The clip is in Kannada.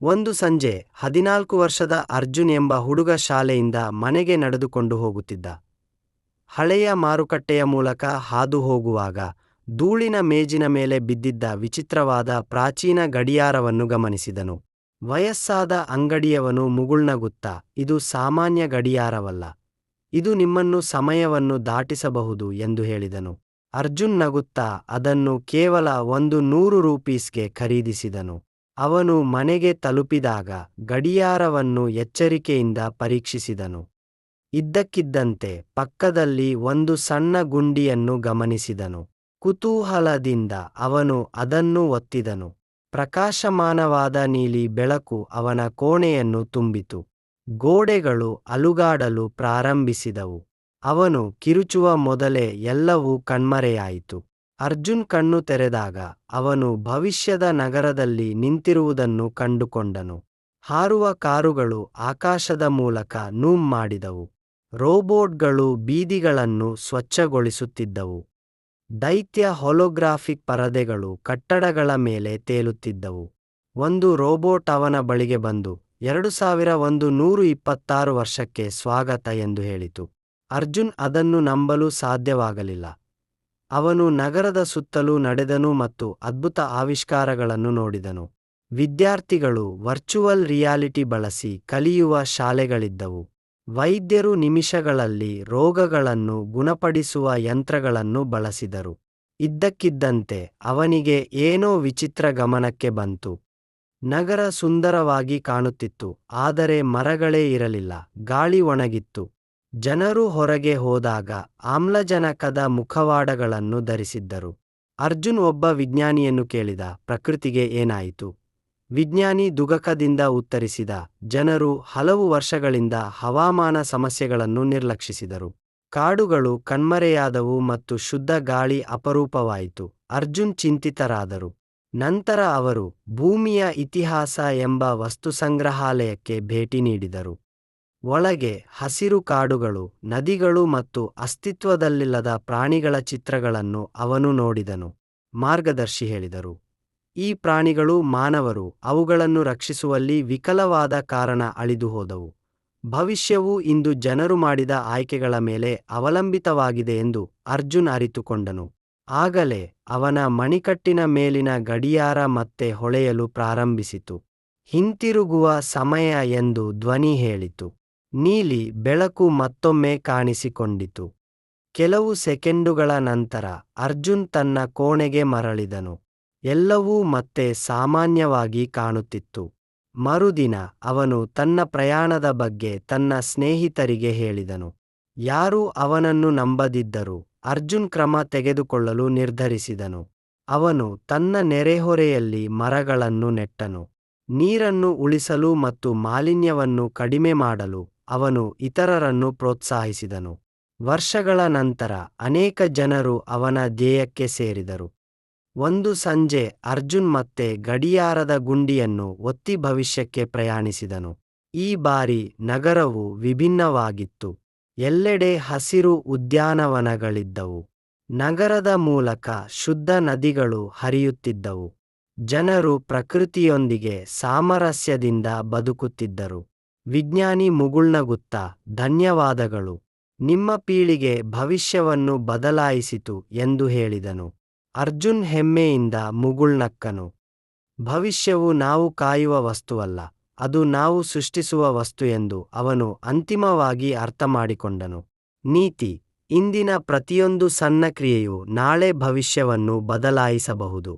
ಒಂದು ಸಂಜೆ 14 ವರ್ಷದ ಅರ್ಜುನ್ ಎಂಬ ಹುಡುಗ ಶಾಲೆಯಿಂದ ಮನೆಗೆ ನಡೆದುಕೊಂಡು ಹೋಗುತ್ತಿದ್ದ. ಹಳೆಯ ಮಾರುಕಟ್ಟೆಯ ಮೂಲಕ ಹಾದು ಹೋಗುವಾಗ ಧೂಳಿನ ಮೇಜಿನ ಮೇಲೆ ಬಿದ್ದಿದ್ದ ವಿಚಿತ್ರವಾದ ಪ್ರಾಚೀನ ಗಡಿಯಾರವನ್ನು ಗಮನಿಸಿದನು. ವಯಸ್ಸಾದ ಅಂಗಡಿಯವನು ಮುಗುಳ್ನಗುತ್ತಾ, ಇದು ಸಾಮಾನ್ಯ ಗಡಿಯಾರವಲ್ಲ, ಇದು ನಿಮ್ಮನ್ನು ಸಮಯವನ್ನು ದಾಟಿಸಬಹುದು ಎಂದು ಹೇಳಿದನು. ಅರ್ಜುನ್ ನಗುತ್ತಾ ಅದನ್ನು ಕೇವಲ 100 ರೂಪೀಸ್ಗೆ ಖರೀದಿಸಿದನು. ಅವನು ಮನೆಗೆ ತಲುಪಿದಾಗ ಗಡಿಯಾರವನ್ನು ಎಚ್ಚರಿಕೆಯಿಂದ ಪರೀಕ್ಷಿಸಿದನು. ಇದ್ದಕ್ಕಿದ್ದಂತೆ ಪಕ್ಕದಲ್ಲಿ ಒಂದು ಸಣ್ಣ ಗುಂಡಿಯನ್ನು ಗಮನಿಸಿದನು. ಕುತೂಹಲದಿಂದ ಅವನು ಅದನ್ನು ಒತ್ತಿದನು. ಪ್ರಕಾಶಮಾನವಾದ ನೀಲಿ ಬೆಳಕು ಅವನ ಕೋಣೆಯನ್ನು ತುಂಬಿತು. ಗೋಡೆಗಳು ಅಲುಗಾಡಲು ಪ್ರಾರಂಭಿಸಿದವು. ಅವನು ಕಿರುಚುವ ಮೊದಲೇ ಎಲ್ಲವೂ ಕಣ್ಮರೆಯಾಯಿತು. ಅರ್ಜುನ್ ಕಣ್ಣು ತೆರೆದಾಗ ಅವನು ಭವಿಷ್ಯದ ನಗರದಲ್ಲಿ ನಿಂತಿರುವುದನ್ನು ಕಂಡುಕೊಂಡನು. ಹಾರುವ ಕಾರುಗಳು ಆಕಾಶದ ಮೂಲಕ ನೂಮ್ ಮಾಡಿದವು. ರೋಬೋಟ್ಗಳು ಬೀದಿಗಳನ್ನು ಸ್ವಚ್ಛಗೊಳಿಸುತ್ತಿದ್ದವು. ದೈತ್ಯ ಹೊಲೋಗ್ರಾಫಿಕ್ ಪರದೆಗಳು ಕಟ್ಟಡಗಳ ಮೇಲೆ ತೇಲುತ್ತಿದ್ದವು. ಒಂದು ರೋಬೋಟ್ ಅವನ ಬಳಿಗೆ ಬಂದು 2126 ವರ್ಷಕ್ಕೆ ಸ್ವಾಗತ ಎಂದು ಹೇಳಿತು. ಅರ್ಜುನ್ ಅದನ್ನು ನಂಬಲು ಸಾಧ್ಯವಾಗಲಿಲ್ಲ. ಅವನು ನಗರದ ಸುತ್ತಲೂ ನಡೆದನು ಮತ್ತು ಅದ್ಭುತ ಆವಿಷ್ಕಾರಗಳನ್ನು ನೋಡಿದನು. ವಿದ್ಯಾರ್ಥಿಗಳು ವರ್ಚುವಲ್ ರಿಯಾಲಿಟಿ ಬಳಸಿ ಕಲಿಯುವ ಶಾಲೆಗಳಿದ್ದವು. ವೈದ್ಯರು ನಿಮಿಷಗಳಲ್ಲಿ ರೋಗಗಳನ್ನು ಗುಣಪಡಿಸುವ ಯಂತ್ರಗಳನ್ನು ಬಳಸಿದರು. ಇದ್ದಕ್ಕಿದ್ದಂತೆ ಅವನಿಗೆ ಏನೋ ವಿಚಿತ್ರ ಗಮನಕ್ಕೆ ಬಂತು. ನಗರ ಸುಂದರವಾಗಿ ಕಾಣುತ್ತಿತ್ತು, ಆದರೆ ಮರಗಳೇ ಇರಲಿಲ್ಲ. ಗಾಳಿ ಒಣಗಿತ್ತು. ಜನರು ಹೊರಗೆ ಹೋದಾಗ ಆಮ್ಲಜನಕದ ಮುಖವಾಡಗಳನ್ನು ಧರಿಸಿದ್ದರು. ಅರ್ಜುನ್ ಒಬ್ಬ ವಿಜ್ಞಾನಿಯನ್ನು ಕೇಳಿದ, ಪ್ರಕೃತಿಗೆ ಏನಾಯಿತು? ವಿಜ್ಞಾನಿ ದುಗಕದಿಂದ ಉತ್ತರಿಸಿದ, ಜನರು ಹಲವು ವರ್ಷಗಳಿಂದ ಹವಾಮಾನ ಸಮಸ್ಯೆಗಳನ್ನು ನಿರ್ಲಕ್ಷಿಸಿದರು. ಕಾಡುಗಳು ಕಣ್ಮರೆಯಾದವು ಮತ್ತು ಶುದ್ಧ ಗಾಳಿ ಅಪರೂಪವಾಯಿತು. ಅರ್ಜುನ್ ಚಿಂತಿತರಾದರು. ನಂತರ ಅವರು ಭೂಮಿಯ ಇತಿಹಾಸ ಎಂಬ ವಸ್ತುಸಂಗ್ರಹಾಲಯಕ್ಕೆ ಭೇಟಿ ನೀಡಿದರು. ಒಳಗೆ ಹಸಿರು ಕಾಡುಗಳು, ನದಿಗಳು ಮತ್ತು ಅಸ್ತಿತ್ವದಲ್ಲಿಲ್ಲದ ಪ್ರಾಣಿಗಳ ಚಿತ್ರಗಳನ್ನು ಅವನು ನೋಡಿದನು. ಮಾರ್ಗದರ್ಶಿ ಹೇಳಿದರು, ಈ ಪ್ರಾಣಿಗಳು ಮಾನವರು ಅವುಗಳನ್ನು ರಕ್ಷಿಸುವಲ್ಲಿ ವಿಫಲವಾದ ಕಾರಣ ಅಳಿದುಹೋದವು. ಭವಿಷ್ಯವು ಇಂದು ಜನರು ಮಾಡಿದ ಆಯ್ಕೆಗಳ ಮೇಲೆ ಅವಲಂಬಿತವಾಗಿದೆ ಎಂದು ಅರ್ಜುನ್ ಅರಿತುಕೊಂಡನು. ಆಗಲೇ ಅವನ ಮಣಿಕಟ್ಟಿನ ಮೇಲಿನ ಗಡಿಯಾರ ಮತ್ತೆ ಹೊಳೆಯಲು ಪ್ರಾರಂಭಿಸಿತು. ಹಿಂತಿರುಗುವ ಸಮಯ ಎಂದು ಧ್ವನಿ ಹೇಳಿತು. ನೀಲಿ ಬೆಳಕು ಮತ್ತೊಮ್ಮೆ ಕಾಣಿಸಿಕೊಂಡಿತು. ಕೆಲವು ಸೆಕೆಂಡುಗಳ ನಂತರ ಅರ್ಜುನ್ ತನ್ನ ಕೋಣೆಗೆ ಮರಳಿದನು. ಎಲ್ಲವೂ ಮತ್ತೆ ಸಾಮಾನ್ಯವಾಗಿ ಕಾಣುತ್ತಿತ್ತು. ಮರುದಿನ ಅವನು ತನ್ನ ಪ್ರಯಾಣದ ಬಗ್ಗೆ ತನ್ನ ಸ್ನೇಹಿತರಿಗೆ ಹೇಳಿದನು. ಯಾರೂ ಅವನನ್ನು ನಂಬದಿದ್ದರೂ ಅರ್ಜುನ್ ಕ್ರಮ ತೆಗೆದುಕೊಳ್ಳಲು ನಿರ್ಧರಿಸಿದನು. ಅವನು ತನ್ನ ನೆರೆಹೊರೆಯಲ್ಲಿ ಮರಗಳನ್ನು ನೆಟ್ಟನು. ನೀರನ್ನು ಉಳಿಸಲು ಮತ್ತು ಮಾಲಿನ್ಯವನ್ನು ಕಡಿಮೆ ಮಾಡಲು ಅವನು ಇತರರನ್ನು ಪ್ರೋತ್ಸಾಹಿಸಿದನು. ವರ್ಷಗಳ ನಂತರ ಅನೇಕ ಜನರು ಅವನ ಧ್ಯೇಯಕ್ಕೆ ಸೇರಿದರು. ಒಂದು ಸಂಜೆ ಅರ್ಜುನ್ ಮತ್ತೆ ಗಡಿಯಾರದ ಗುಂಡಿಯನ್ನು ಒತ್ತಿ ಭವಿಷ್ಯಕ್ಕೆ ಪ್ರಯಾಣಿಸಿದನು. ಈ ಬಾರಿ ನಗರವು ವಿಭಿನ್ನವಾಗಿತ್ತು. ಎಲ್ಲೆಡೆ ಹಸಿರು ಉದ್ಯಾನವನಗಳಿದ್ದವು. ನಗರದ ಮೂಲಕ ಶುದ್ಧ ನದಿಗಳು ಹರಿಯುತ್ತಿದ್ದವು. ಜನರು ಪ್ರಕೃತಿಯೊಂದಿಗೆ ಸಾಮರಸ್ಯದಿಂದ ಬದುಕುತ್ತಿದ್ದರು. ವಿಜ್ಞಾನಿ ಮುಗುಳ್ನಗುತ್ತಾ, ಧನ್ಯವಾದಗಳು, ನಿಮ್ಮ ಪೀಳಿಗೆ ಭವಿಷ್ಯವನ್ನು ಬದಲಾಯಿಸಿತು ಎಂದು ಹೇಳಿದನು. ಅರ್ಜುನ್ ಹೆಮ್ಮೆಯಿಂದ ಮುಗುಳ್ನಕ್ಕನು. ಭವಿಷ್ಯವು ನಾವು ಕಾಯುವ ವಸ್ತುವಲ್ಲ, ಅದು ನಾವು ಸೃಷ್ಟಿಸುವ ವಸ್ತು ಎಂದು ಅವನು ಅಂತಿಮವಾಗಿ ಅರ್ಥಮಾಡಿಕೊಂಡನು. ನೀತಿ: ಇಂದಿನ ಪ್ರತಿಯೊಂದು ಸಣ್ಣ ಕ್ರಿಯೆಯು ನಾಳೆ ಭವಿಷ್ಯವನ್ನು ಬದಲಾಯಿಸಬಹುದು.